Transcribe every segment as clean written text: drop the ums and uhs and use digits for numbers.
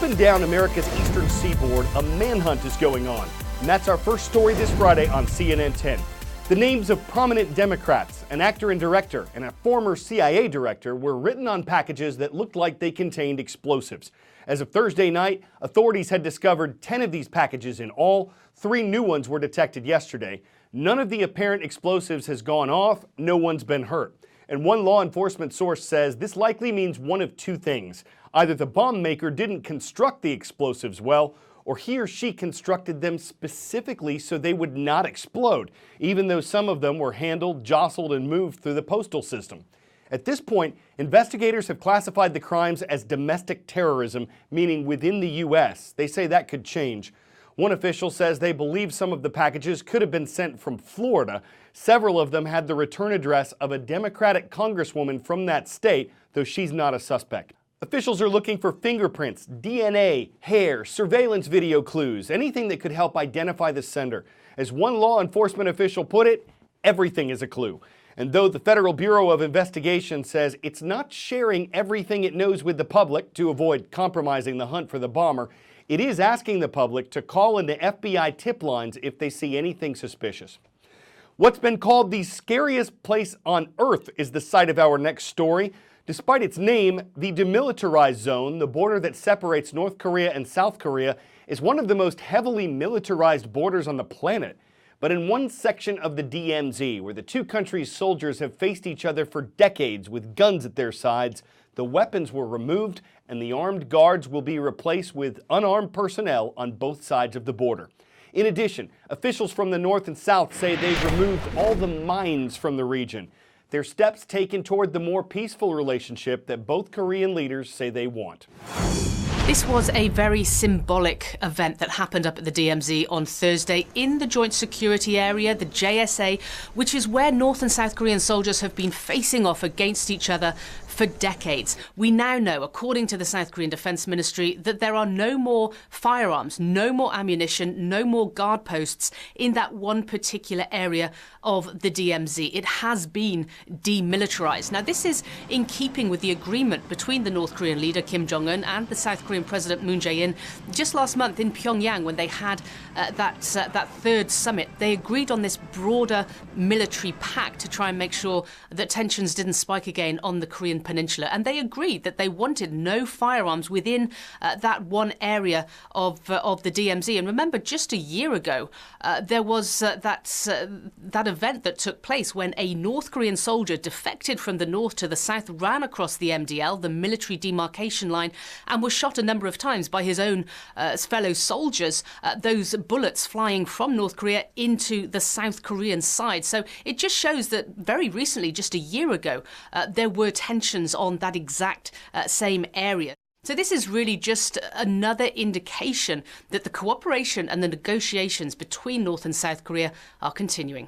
and down America's eastern seaboard, a manhunt is going on. And that's our first story this Friday on CNN 10. The names of prominent Democrats, an actor and director, and a former CIA director were written on packages that looked like they contained explosives. As of Thursday night, authorities had discovered 10 of these packages in all. 3 new ones were detected yesterday. None of the apparent explosives has gone off. No one's been hurt. And one law enforcement source says this likely means one of 2 things. Either the bomb maker didn't construct the explosives well, or he or she constructed them specifically so they would not explode, even though some of them were handled, jostled, and moved through the postal system. At this point, investigators have classified the crimes as domestic terrorism, meaning within the U.S. They say that could change. One official says they believe some of the packages could have been sent from Florida. Several of them had the return address of a Democratic congresswoman from that state, though she's not a suspect. Officials are looking for fingerprints, DNA, hair, surveillance video clues, anything that could help identify the sender. As one law enforcement official put it, everything is a clue. And though the Federal Bureau of Investigation says it's not sharing everything it knows with the public to avoid compromising the hunt for the bomber, it is asking the public to call into FBI tip lines if they see anything suspicious. What's been called the scariest place on Earth is the site of our next story. Despite its name, the demilitarized zone, the border that separates North Korea and South Korea, is one of the most heavily militarized borders on the planet. But in one section of the DMZ, where the 2 countries' soldiers have faced each other for decades with guns at their sides, the weapons were removed and the armed guards will be replaced with unarmed personnel on both sides of the border. In addition, officials from the North and South say they've removed all the mines from the region. They're steps taken toward the more peaceful relationship that both Korean leaders say they want. This was a very symbolic event that happened up at the DMZ on Thursday in the Joint Security Area, the JSA, which is where North and South Korean soldiers have been facing off against each other for decades. We now know, according to the South Korean Defense Ministry, that there are no more firearms, no more ammunition, no more guard posts in that one particular area of the DMZ. It has been demilitarized. Now, this is in keeping with the agreement between the North Korean leader Kim Jong-un and the South Korean President Moon Jae-in just last month in Pyongyang when they had that 3rd summit. They agreed on this broader military pact to try and make sure that tensions didn't spike again on the Korean Peninsula, and they agreed that they wanted no firearms within that one area of the DMZ. And remember, just a year ago, there was that event that took place when a North Korean soldier defected from the north to the south, ran across the MDL, the military demarcation line, and was shot a number of times by his own fellow soldiers, those bullets flying from North Korea into the South Korean side. So it just shows that very recently, just a year ago, there were tensions on that exact same area. So this is really just another indication that the cooperation and the negotiations between North and South Korea are continuing.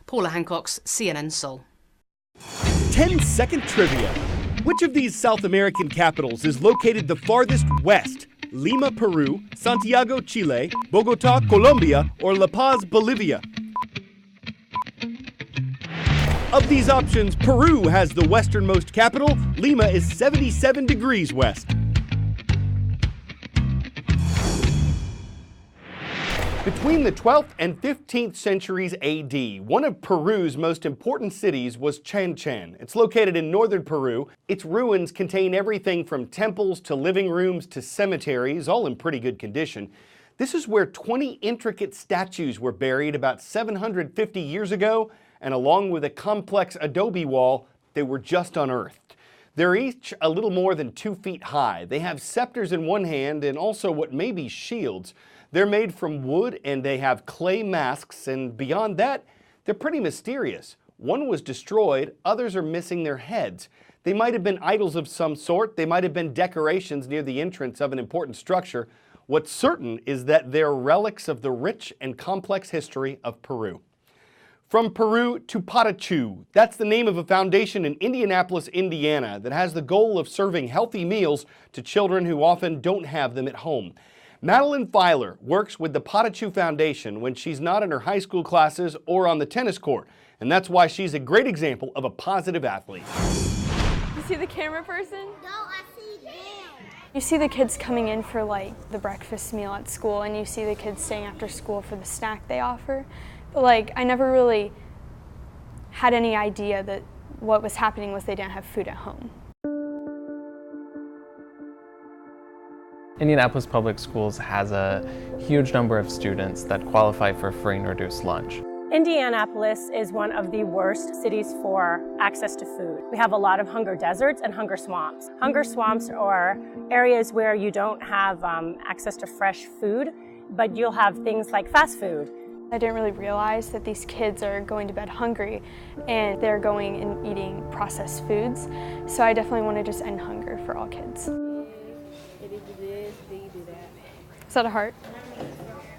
Paula Hancock's CNN Seoul. 10-second trivia. Which of these South American capitals is located the farthest west? Lima, Peru, Santiago, Chile, Bogota, Colombia, or La Paz, Bolivia? Of these options, Peru has the westernmost capital. Lima is 77 degrees west. Between the 12th and 15th centuries AD, one of Peru's most important cities was Chan. It's located in northern Peru. Its ruins contain everything from temples to living rooms to cemeteries, all in pretty good condition. This is where 20 intricate statues were buried about 750 years ago, and along with a complex adobe wall, they were just unearthed. They're each a little more than 2 feet high. They have scepters in one hand and also what may be shields. They're made from wood and they have clay masks, and beyond that, they're pretty mysterious. One was destroyed, others are missing their heads. They might have been idols of some sort, they might have been decorations near the entrance of an important structure. What's certain is that they're relics of the rich and complex history of Peru. From Peru to Patachu, that's the name of a foundation in Indianapolis, Indiana, that has the goal of serving healthy meals to children who often don't have them at home. Madeline Filer works with the Patachu Foundation when she's not in her high school classes or on the tennis court, and that's why she's a great example of a positive athlete. You see the camera person? No, I see them. You see the kids coming in for like the breakfast meal at school, and you see the kids staying after school for the snack they offer. But like, I never really had any idea that what was happening was they didn't have food at home. Indianapolis Public Schools has a huge number of students that qualify for free and reduced lunch. Indianapolis is one of the worst cities for access to food. We have a lot of hunger deserts and hunger swamps. Hunger swamps are areas where you don't have access to fresh food, but you'll have things like fast food. I didn't really realize that these kids are going to bed hungry and they're going and eating processed foods. So I definitely want to just end hunger for all kids. Is that a heart?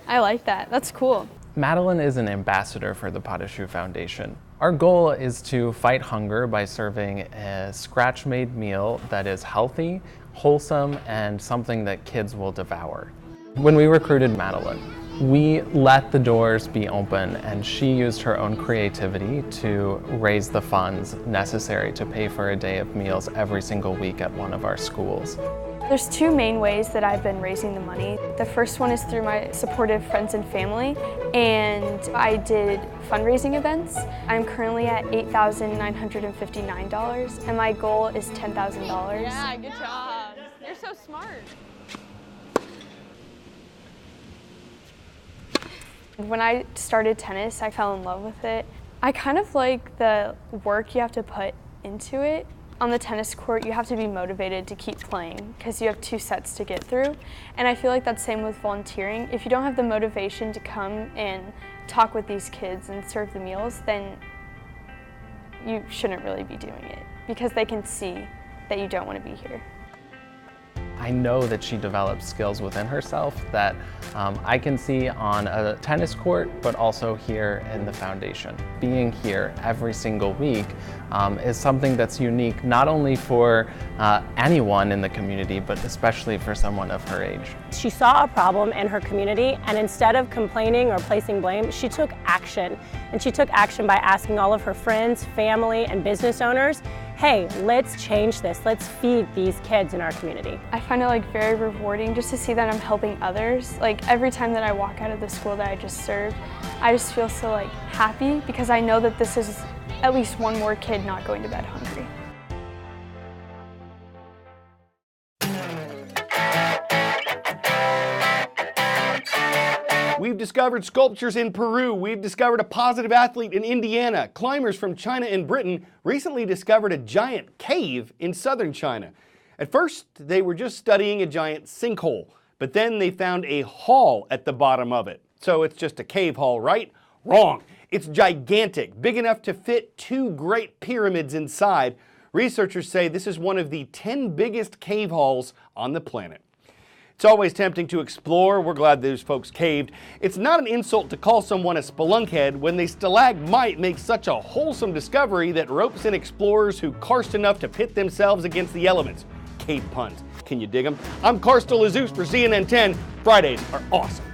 I like that. That's cool. Madeline is an ambassador for the Pas de Choux Foundation. Our goal is to fight hunger by serving a scratch-made meal that is healthy, wholesome, and something that kids will devour. When we recruited Madeline, we let the doors be open, and she used her own creativity to raise the funds necessary to pay for a day of meals every single week at one of our schools. There's two main ways that I've been raising the money. The first one is through my supportive friends and family, and I did fundraising events. I'm currently at $8,959, and my goal is $10,000. Yeah, good job. You're so smart. When I started tennis, I fell in love with it. I kind of like the work you have to put into it. On the tennis court, you have to be motivated to keep playing because you have 2 sets to get through. And I feel like that's the same with volunteering. If you don't have the motivation to come and talk with these kids and serve the meals, then you shouldn't really be doing it because they can see that you don't want to be here. I know that she develops skills within herself that I can see on a tennis court, but also here in the foundation. Being here every single week is something that's unique, not only for anyone in the community, but especially for someone of her age. She saw a problem in her community, and instead of complaining or placing blame, she took action. And she took action by asking all of her friends, family, and business owners, hey, let's change this. Let's feed these kids in our community. I find it like very rewarding just to see that I'm helping others. Like every time that I walk out of the school that I just served, I just feel so like happy because I know that this is at least one more kid not going to bed hungry. We've discovered sculptures in Peru. We've discovered a positive athlete in Indiana. Climbers from China and Britain recently discovered a giant cave in southern China. At first, they were just studying a giant sinkhole, but then they found a hall at the bottom of it. So it's just a cave hall, right? Wrong. It's gigantic, big enough to fit 2 great pyramids inside. Researchers say this is one of the 10 biggest cave halls on the planet. It's always tempting to explore. We're glad those folks caved. It's not an insult to call someone a spelunkhead when they stalagmite make such a wholesome discovery that ropes in explorers who karst enough to pit themselves against the elements. Cave puns. Can you dig them? I'm Karst Lazus for CNN 10. Fridays are awesome.